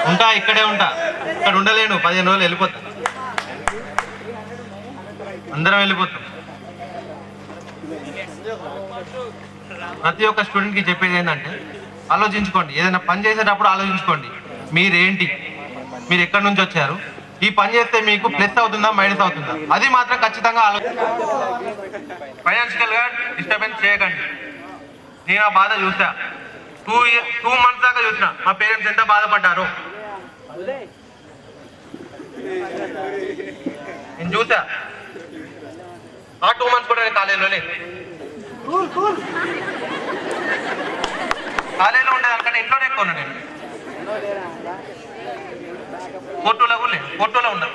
ఉంటా, ఇక్కడే ఉంటా. ఇక్కడ ఉండలేను, 15 రోజులు వెళ్ళిపోతా. అందరం వెళ్ళిపోతాం. ప్రతి ఒక్క స్టూడెంట్కి చెప్పేది ఏంటంటే ఆలోచించుకోండి. ఏదైనా పని చేసేటప్పుడు ఆలోచించుకోండి, మీరేంటి, మీరు ఎక్కడి నుంచి వచ్చారు, ఈ పని చేస్తే మీకు ప్లస్ అవుతుందా మైనస్ అవుతుందా, అది మాత్రం ఖచ్చితంగా ఫైనాన్షియల్గా డిస్టర్బెన్స్ చేయకండి. నేను ఆ బాధ చూసా. 2 months దాకా చూసిన మా పేరెంట్స్ ఎంత బాధపడ్డారు నేను చూసా. ఆ 2 months కూడా నేను కాలేజీలో ఉండేది అనుకంటే ఇంట్లోనే ఎక్కువ ఉన్నా. నేను ఫోటోలో ఉన్నా.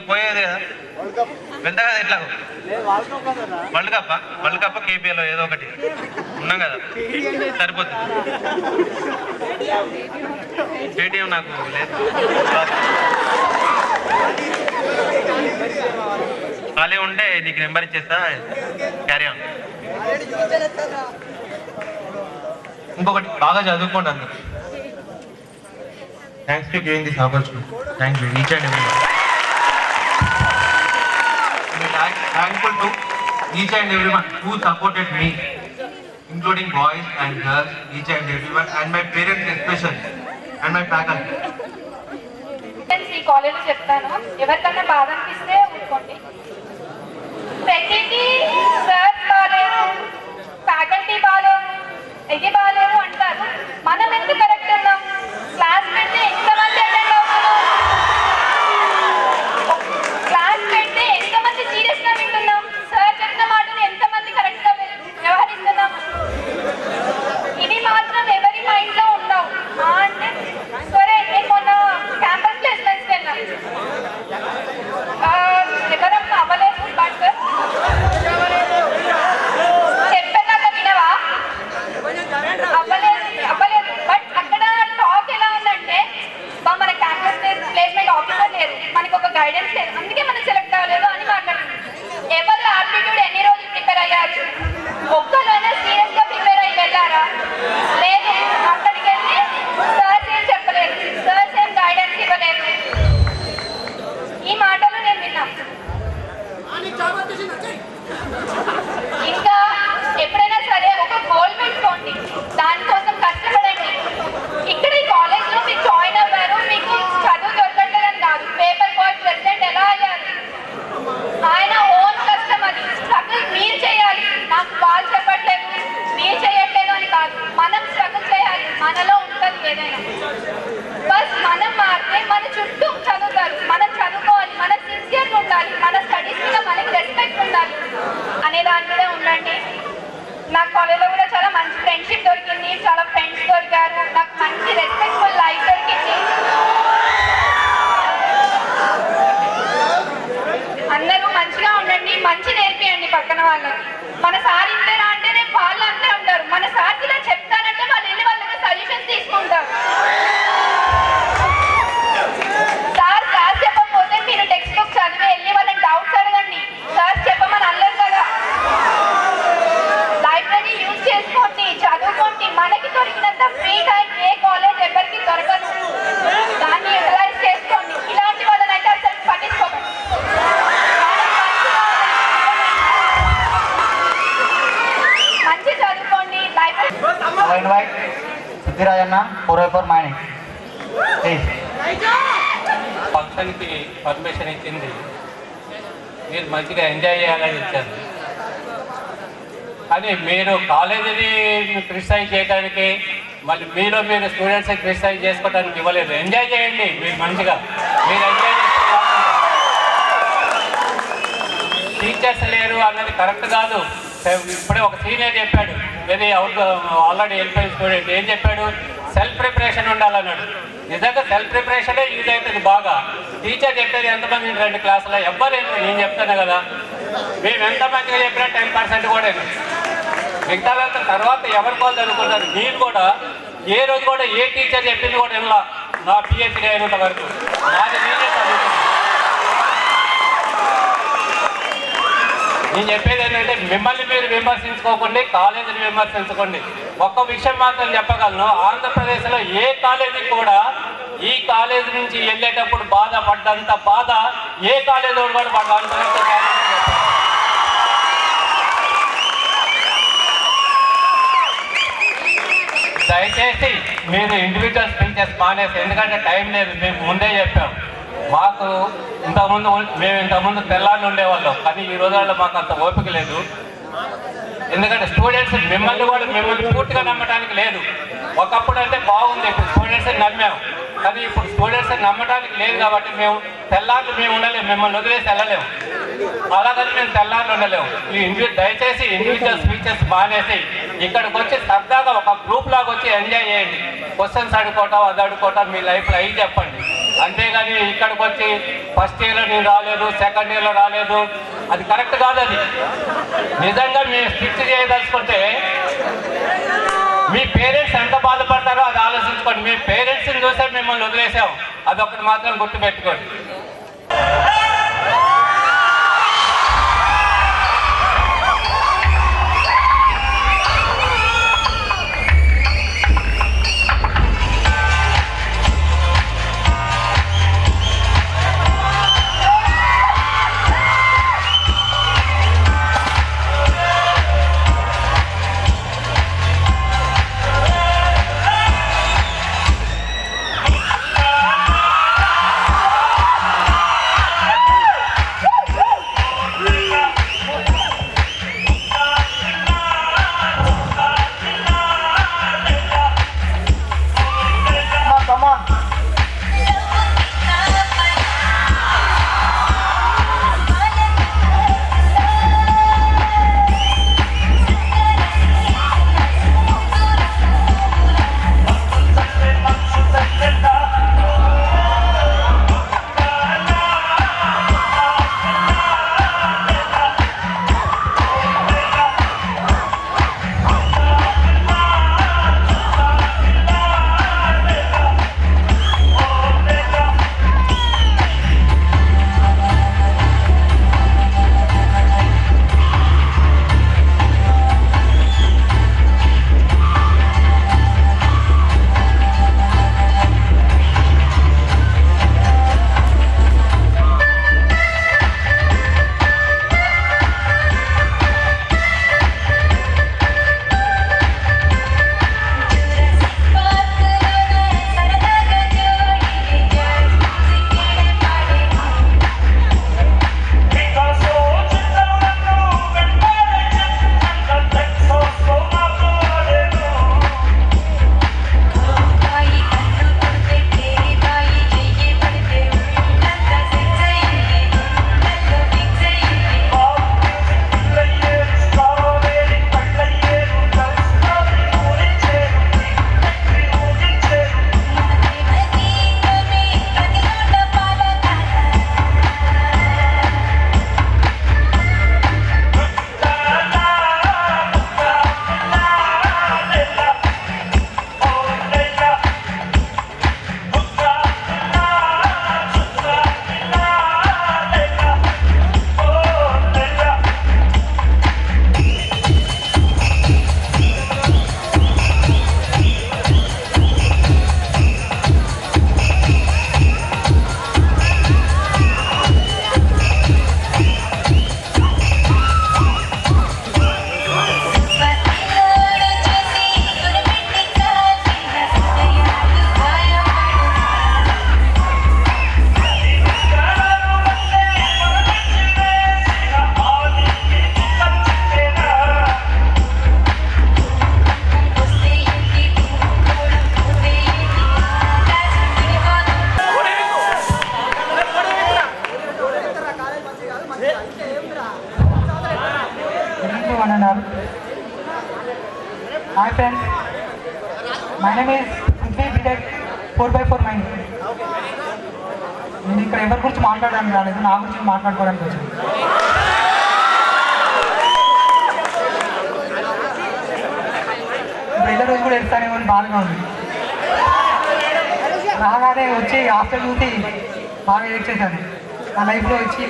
పోయేది కదా, వెళ్తా కదా. ఎట్లా వరల్డ్ కప్ కేపీఎల్ ఏదో ఒకటి ఉన్నాం కదా, సరిపోతుంది. స్టేడియం నాకు లేదు. ఖాళీ ఉంటే నీకు నెంబర్ ఇచ్చేస్తా, క్యారీ ఆన్. ఇంకొకటి, బాగా చదువుకోండి అందరూ. Thanks to giving this opportunity. Thank you each and every one. Thankful to each and everyone who supported me, including boys and girls, each and everyone, and my parents especially, and my faculty. ఈ college చెప్తాను, ఎవరికన్నా బాధ అనిపిస్తే ఊరుకోండి. ప్రతిదీ sir బాగాలేదు, faculty బాగాలేదు, ఇది బాగాలేదు అంటారు. మనం ఎందుకు కరెక్ట్ ఉన్నాం? క్లాస్ పెడితే ఎంతమంది అటెండ్ అవుతున్నాం, క్లాస్ పెడితే ఎంతమంది సీరియస్గా వింటున్నాం, సార్ చెప్పిన మాటలు ఎంతమంది కరెక్ట్గా వ్యవహరిస్తున్నాం, ఇది మాత్రం ఎవరి మైండ్లో ఉండవు. అంటే సరే, నేను మొన్న క్యాంపస్ ప్లేస్మెంట్స్కి వెళ్ళాం. ఎవరం అవ్వలేదు, బట్ చెప్పేదాకా వినవా? అవ్వలేదు. బట్ అక్కడ టాక్ ఎలా ఉందంటే, మన క్యాంపస్ ప్లేస్మెంట్ ఆఫీసర్ లేదు, మనకు ఒక గైడెన్స్ లేదు, అందుకే మనం సెలెక్ట్ అవ్వలేదు అని మాట్లాడుతుంది. ఎవరు ఆప్టిట్యూడ్ ఎన్ని రోజులు ప్రిపేర్ అయ్యారు? ఒక్కరైనా సీరియస్గా ప్రిపేర్ అయ్యి వెళ్ళారా? లేదు. అక్కడికి వెళ్ళి సార్స్ ఏం చెప్పలేదు, సార్స్ ఏం గైడెన్స్ ఇవ్వలేదు. ఈ మాటలు నేను విన్నా. ఇంకా ఎప్పుడైనా సరే ఒక గోల్ పెట్టుకోండి, దానికోసం కష్టపడండి. ఇక్కడ ఈ కాలేజ్లో మీరు జాయిన్ అవ్వారు, మీకు చదువు దొరకట్లేదని కాదు. పేపర్ బాయ్ ప్రెసిడెంట్ ఎలా అయ్యారు? ఆయన ఓన్ కష్టం, అది స్ట్రగుల్ మీరు చేయాలి. నాకు వాళ్ళు చెప్పట్లేదు, మీరు చేయట్లేదు అని కాదు, మనం స్ట్రగుల్ చేయాలి. మనలో ఉంటుంది ఏదైనా. బస్ మనం మారితే మన చుట్టూ చదువుతారు. మనం చదువుకోవాలి, మనం సిన్సియర్గా ఉండాలి, మన స్టడీస్ మీద మనకి రెస్పెక్ట్ ఉండాలి అనే దాని మీద ఉండండి. నాకు కాలేజ్లో కూడా చాలా మంచి ఫ్రెండ్షిప్ దొరికింది, చాలా ఫ్రెండ్స్ దొరికారు, నాకు మంచి రెస్పెక్ట్ఫుల్ లైఫ్ దొరికింది. అందరూ మంచిగా ఉండండి, మంచి నేర్పియండి పక్కన వాళ్ళకి. మన సార్ ఇంతేనా అంటే రేపు వాళ్ళు అంతే ఉంటారు. మన సార్ ఇలా చెప్తారంటే వాళ్ళు వెళ్ళి వాళ్ళ దగ్గర సజెషన్స్ తీసుకుంటారు. సార్ క్లాస్ చెప్పకపోతే మీరు టెక్స్ట్ బుక్ చదివి వెళ్ళి వాళ్ళని డౌట్స్ అడగండి. సార్ చెప్పమని అనలేదు కదా. లైబ్రరీ యూజ్ చేసుకోండి, చదువుకోండి. మనకి దొరికినంత ఫ్రీ టైం ఏ కాలేజ్ ఎవరికి దొరకదు, దాన్ని యూటిలైజ్ చేసుకోండి. ఇలాంటి వాళ్ళని అయితే అసలు పట్టించుకోకండి. మంచి చదువుకోండి. లైబ్రరీ సిద్ధిరాజన్న 404 మైనింగ్ ఫంక్షన్కి పర్మిషన్ ఇచ్చింది, మీరు మంచిగా ఎంజాయ్ చేయాలని ఇచ్చారు. కానీ మీరు కాలేజీని క్రిటిసైజ్ చేయడానికి, మళ్ళీ మీరు స్టూడెంట్స్ని క్రిటిసైజ్ చేసుకోవడానికి ఇవ్వలేదు. ఎంజాయ్ చేయండి మీరు మంచిగా, మీరు ఎంజాయ్ చేస్తే టీచర్స్ లేరు అన్నది కరెక్ట్ కాదు. ఇప్పుడే ఒక సీనియర్ చెప్పాడు, ఇది ఆల్రెడీ వెళ్ళిపోయిన స్టూడెంట్ ఏం చెప్పాడు, సెల్ఫ్ ప్రిపరేషన్ ఉండాలన్నాడు. నిజంగా సెల్ఫ్ ప్రిపరేషనే యూజ్ అవుతుంది బాగా. టీచర్ చెప్పేది ఎంతమంది 2 క్లాసులో ఎవ్వరేమో, నేను చెప్తాను కదా, మేము ఎంత మంచిగా చెప్పినా 10% కూడా మిగతా తర్వాత ఎవరికోవాలి అనుకున్నారు. మీరు కూడా ఏ రోజు కూడా ఏ టీచర్ చెప్పింది కూడా వినలా. నా పిహెచ్డీ అయినంత వరకు నాది నేనే చదువుతున్నాను. నేను చెప్పేది ఏంటంటే, మిమ్మల్ని మీరు విమర్శించుకోకండి, కాలేజీని విమర్శించుకోండి. ఒక్క విషయం మాత్రం చెప్పగలను, ఆంధ్రప్రదేశ్లో ఏ కాలేజీ కూడా ఈ కాలేజ్ నుంచి వెళ్ళేటప్పుడు బాధపడ్డంత బాధ ఏ కాలేజ్ వాడు కూడా పడ్డంత దయచేసి మీరు ఇండివిజువల్ స్పీచెస్ మానేసి, ఎందుకంటే టైం లేదు. మేము ముందే చెప్పాం, మాకు మేము ఇంతకుముందు తెల్లారిని ఉండేవాళ్ళం, కానీ ఈ రోజుల్లో మాకు అంత ఓపిక లేదు. ఎందుకంటే స్టూడెంట్స్ మిమ్మల్ని పూర్తిగా నమ్మటానికి లేదు. ఒకప్పుడు అంటే బాగుంది, ఇప్పుడు స్టూడెంట్స్ని నమ్మాము, కానీ ఇప్పుడు స్టూడెంట్స్ని నమ్మటానికి లేదు. కాబట్టి మేము ఉండలేము, మిమ్మల్ని వదిలేసి వెళ్ళలేము. అలాగని మేము తెల్లారిని ఉండలేము. దయచేసి ఇండివిజువల్ స్పీచెస్ మానేసి ఇక్కడికి వచ్చి సరదాగా ఒక గ్రూప్ లాగా వచ్చి ఎంజాయ్ చేయండి. క్వశ్చన్స్ అడుకోవటం, అది అడుకోవటం, మీ లైఫ్లో అవి చెప్పండి. అంతేగాని ఇక్కడికి వచ్చి ఫస్ట్ ఇయర్లో నేను రాలేదు, సెకండ్ ఇయర్లో రాలేదు, అది కరెక్ట్ కాదు. అది నిజంగా మేము స్ట్రిక్ట్ చేయదలుచుకుంటే మీ పేరెంట్స్ ఎంత బాధపడతారో అది ఆలోచించుకోండి. మీ పేరెంట్స్ని చూసే మిమ్మల్ని వదిలేసాం, అదొకటి మాత్రం గుర్తుపెట్టుకోండి. Hi friends, my name is Prithvi B.Tech 4x4 mining. నేను ఇక్కడ ఎవరి గురించి మాట్లాడడానికి రాలేదు, నా గురించి మాట్లాడుకోవడానికి వచ్చాను. ఇప్పుడు రోజు కూడా ఎడతానేమో అని బాధగా ఉంది. రాగానే వచ్చి హాస్టల్ చూసి బాగా ఏడ్చేశాను. నా లైఫ్లో వచ్చి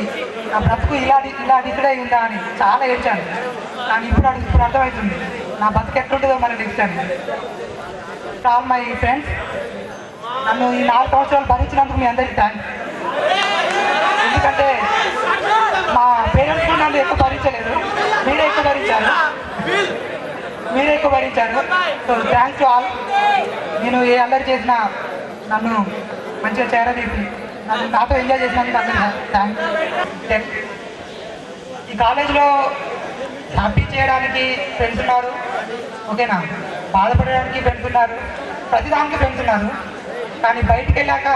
నా బ్రతుకు ఇలా డిసైడ్ అయి ఉందా అని చాలా ఏడ్చాను. కానీ ఇప్పుడు అర్థమవుతుంది నా బతుకు ఎట్లుంటుందో మరి నెక్స్ట్ అని. ఆల్ మై ఫ్రెండ్స్, నా నన్ను ఈ 4 సంవత్సరాలు భరించినందుకు మీ అందరికీ థ్యాంక్స్. ఎందుకంటే మా పేరెంట్స్ కూడా నన్ను ఎక్కువ భరించలేదు, మీరే ఎక్కువ భరించారు. So thanks to all. నేను ఏ అల్లరి చేసినా నన్ను మంచిగా చేరదీసి నాతో ఎంజాయ్ చేసినందుకు అందరికీ థ్యాంక్స్. ఈ కాలేజ్లో హ్యాపీ చేయడానికి ఫ్రెండ్స్ ఉన్నారు, ఓకేనా, బాధపడడానికి ఫ్రెండ్స్ ఉన్నారు, ప్రతిదానికి ఫ్రెండ్స్ ఉన్నారు. కానీ బయటికి వెళ్ళాక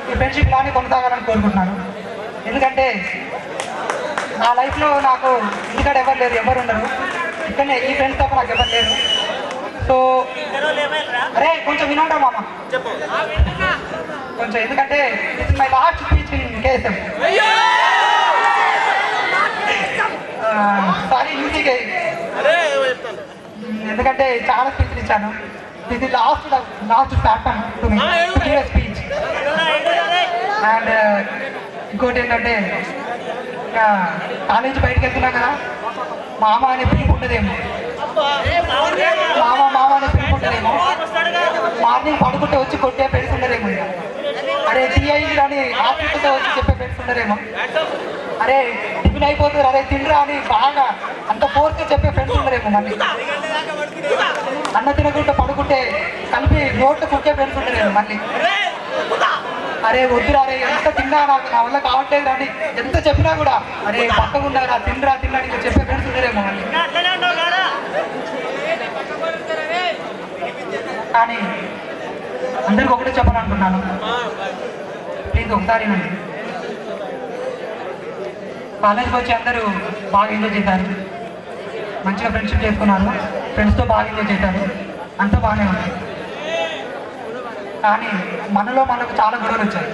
ఈ ఫ్రెండ్షిప్ ఇలానే కొనసాగాలని కోరుకుంటున్నాను. ఎందుకంటే నా లైఫ్లో నాకు ఇక్కడ ఎవరు ఉండరు, ఇక్కడనే ఈ ఫ్రెండ్స్ తప్ప నాకు ఎవరు లేరు. సో అరే కొంచెం వినండి మామ కొంచెం, ఎందుకంటే it's my last speech in KSM. Sorry UTK, ఎందుకంటే చాలా స్పీచ్లు ఇచ్చాను. ఇది last platform to me to give a speech. And ఇంకోటి ఏంటంటే కాలేజీ బయటకు వెళ్తున్నా కదా, మామ అనే పిలుపు ఉండదేమో, మామ అనే పిలుపు ఉండదేమో, మార్నింగ్ పడుకుంటే వచ్చి కొట్టే ఫ్రెండ్స్ ఉండరేమో, అరే టీ అయింది అని ఆఫీసుతో వచ్చి చెప్పే ఫ్రెండ్స్ ఉండరేమో, అరే టిఫిన్ అయిపోతుంది అరే తినరా అని బాగా అంత ఫోర్స్గా చెప్పే ఫ్రెండ్స్ ఉండరేమో, మళ్ళీ అన్న తినకుండా పడుకుంటే కలిపి నోట్లో కుట్టే ఫ్రెండ్స్ ఉండరేమో, మళ్ళీ అరే వద్దురా అరే ఎంత తిన్నా నాకు నా వల్ల కావట్లేదు అని ఎంత చెప్పినా కూడా అరే పక్కగా ఉన్నారా తినరా ఇంకా చెప్పే ఫ్రెండ్స్ ఉండరేమో మళ్ళీ. కానీ అందరికి ఒకటే చెప్పాలనుకున్నాను, ప్లీజ్ ఒకసారి నండి. కాలేజ్కి వచ్చి అందరూ బాగా ఎంజాయ్ చేశారు, మంచిగా ఫ్రెండ్షిప్ చేసుకున్నారు, ఫ్రెండ్స్తో బాగా ఎంజాయ్ చేశారు, అంతా బాగానే ఉంది. కానీ మనకు చాలా గొడవలు వచ్చాయి.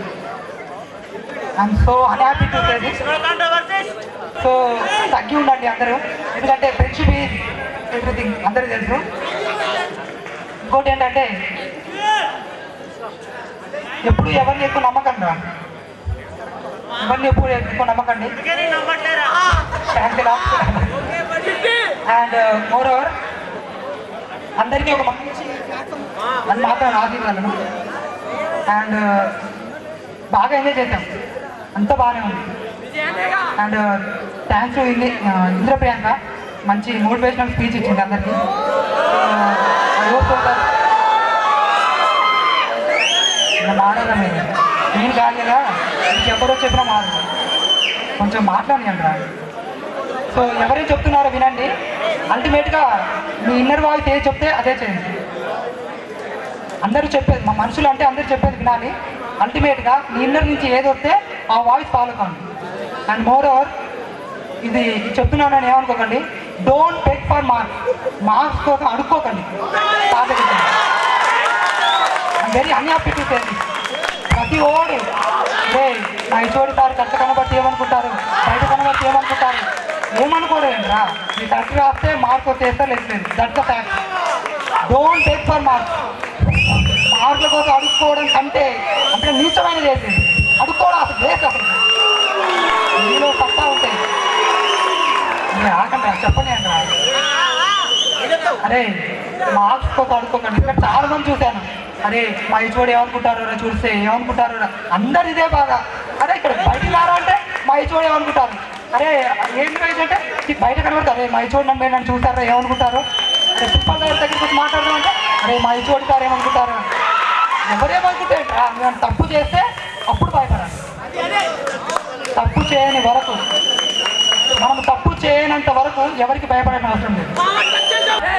I'm so unhappy to say this. So తగ్గి ఉండండి అందరూ, ఎందుకంటే ఫ్రెండ్షిప్ ఈజ్ ఎవ్రీథింగ్ అందరికీ తెలుసు. ఇంకోటి ఏంటంటే ఎప్పుడు ఎవరిని ఎక్కువ నమ్మకండి రా, ఎవరిని ఎప్పుడు ఎక్కువ నమ్మకండి. అండ్ మోర్ ఓవర్ అందరికీ ఒక మంచి అది మాత్రం ఆశీర్వాదం. అండ్ బాగా ఎంజాయ్ చేశాం, అంతా బాగానే ఉంది. And thanks to Indra Priyanka, మంచి మోటివేషనల్ స్పీచ్ ఇచ్చింది అందరికీ. మాట్లాడదాం నేను కాదు కదా, ఎవరో చెప్పినా మారు కొంచెం మాట్లాడండి రా. సో ఎవరేం చెప్తున్నారో వినండి, అల్టిమేట్గా మీ ఇన్నర్ వాయిస్ ఏది చెప్తే అదే చేయండి. అందరూ చెప్పేది మా మనుషులు అంటే అందరూ చెప్పేది వినాలి. అల్టిమేట్గా మీ ఇన్నర్ నుంచి ఏది వస్తే ఆ వాయిస్ ఫాలో కాండి. అండ్ మోర్ ఓవర్ ఇది చెప్తున్నానని ఏమనుకోకండి, డోంట్ బెగ్ ఫర్ మార్క్స్ కోసం అడుక్కోకండి. Very unhappy to say this. ప్రతి ఓడు మా ఇచోడి సార్ కట్ట కనబట్టి ఏమనుకుంటారు, బయట కనబట్టి ఏమనుకుంటారు, ఏమనుకోలేదురా. మీ కరెక్ట్ రాస్తే మార్క్స్ వచ్చేస్తే లేదు, that's the fact. Don't beg for మార్కుల కోసం అడుక్కోవడం కంటే అంటే నీచమైన చేసేది అడుక్కోవడం అసలు వేస్ట్. అసలు మీలో సత్తా ఉంటాయి ఆకండి చెప్పండి అండి. అరే మార్క్స్ కోసం అడుక్కోకండి. ఇక్కడ చాలా మంది చూశాను, అరే మా ఇచోడు ఏమనుకుంటారు రా, చూస్తే ఏమనుకుంటారు రా, అందరు ఇదే బాగా. అరే ఇక్కడ బయటికి రారా అంటే మా ఇచోడు ఏమనుకుంటారు, అరే ఏంటి అంటే బయట కనబడతారు, అరే మా ఇచోడు నన్ను చూస్తారా ఏమనుకుంటారు, అరే ప్రిన్సిపల్ గారి దగ్గరికి వచ్చి మాట్లాడదామంటే అరే మా ఇచోడి సార్ ఏమనుకుంటారు. ఎవరేమనుకుంటే మేము తప్పు చేస్తే అప్పుడు భయపడాలి. తప్పు చేయని వరకు, మనం తప్పు చేయనంత వరకు ఎవరికి భయపడని అవసరం లేదు.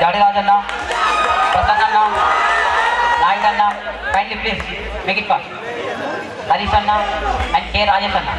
జాడి Rajanna, Prasanna, Nayudanna, kindly please make it fast. Harish anna and K Rajesh anna.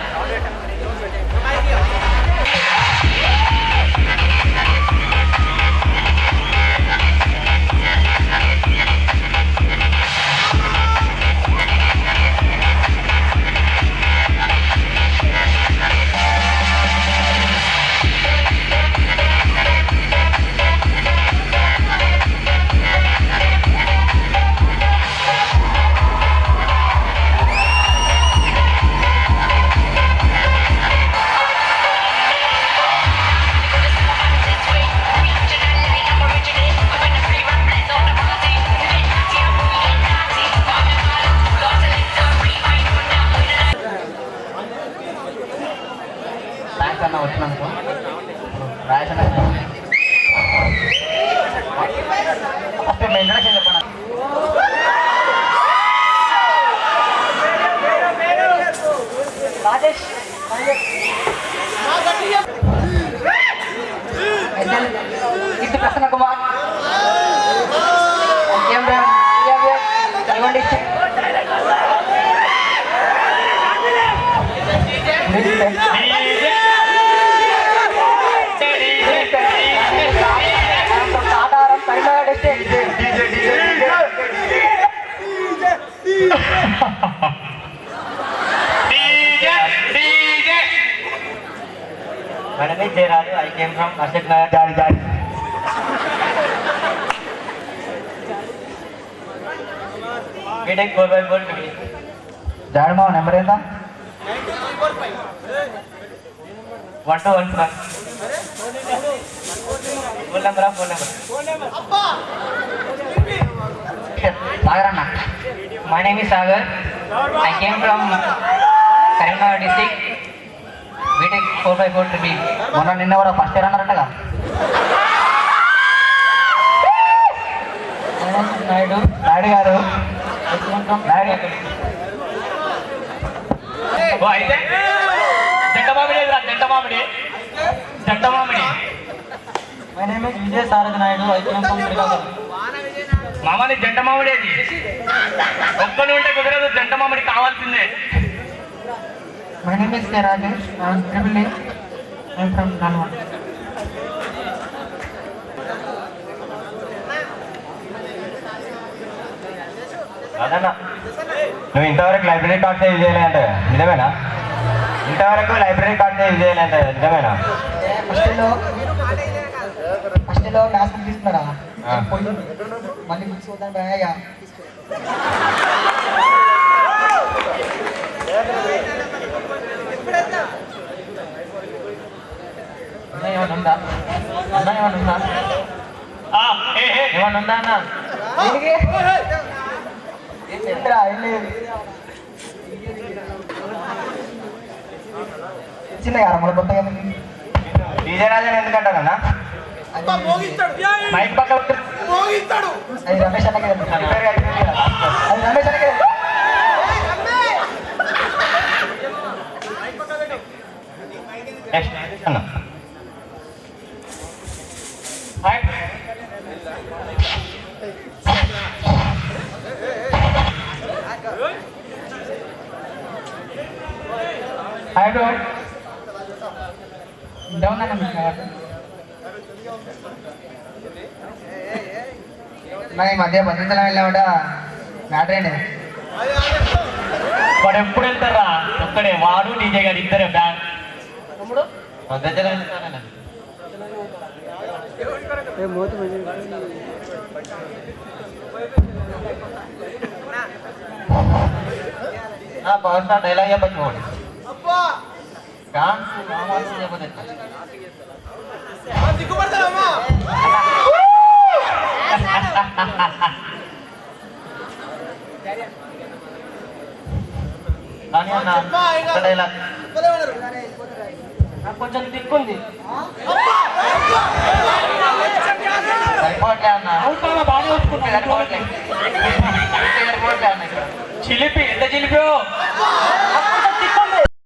సాధారణ Karimnagar district. My name is Jairaju. I came from Ashok Nagar. Jari. We take 4x4 to me. జాడమా నెంబర్ ఎంత? 1215. Phone number. సాగర్ అన్న. My name is Sagar. I came from Karimnagar district. We take 4x4 to me. మొన్న నిన్న కూడా first year అన్నారంటగా. Naidu గారు. అయితే జంట మామిడి my name is Vijay Sarathi Naidu. I came from Srikakulam. మామని జంట మామిడేది ఒక్కడు ఉంటే కుదరదు, జంట మామిడి కావాల్సిందే. My name is K Rajesh. I am triple A. I am from Nalgonda. అదన్నా నువ్వు ఇంతవరకు లైబ్రరీ కార్డ్స్ యూజ్ చేయలేదంటే నిజమేనా? ఇంతవరకు లైబ్రరీ కార్డ్స్ యూజ్ చేయలేదంటే నిజమేనా? ఫస్ట్లో మ్యాథ్స్ తీసుకున్నారా? ఆ. మళ్ళీ బుక్స్ చూద్దాం బాగా. ఏమన్నా ఉందా అన్న? ఏమన్నా ఉందా అన్న? చిన్న గారా మన కొత్తగా డీజే రాజన్ ఎందుకంటారన్నా? మైక్ పక్క అది రమేష్ అన్నకి తెలుసు. అది రమేష్ అన్నకి తెలుసు. నెక్స్ట్ అన్న హాయ్ బ్రో. డౌన్ అన్న ఈ మధ్య భద్రాచలం వెళ్ళామట. మ్యాటర్ ఏంటి? వాడు ఎప్పుడు వెళ్తారా? ఒక్కడే వాడు డీజే గారు ఇద్దరే బ్యాంక్. పవర్ స్టార్ డైలాగ్ చెప్పచ్చు ఒకటి. డాన్స్ చెప్పదు. కానీ అన్న ఒక డైలాగ్ కొంచెం దిక్కుంది. సరిపోవట్లే అన్న. బాగా వస్తుంది. సరిపోవట్లే అన్న. చిలిపి ఎంత చిలిపో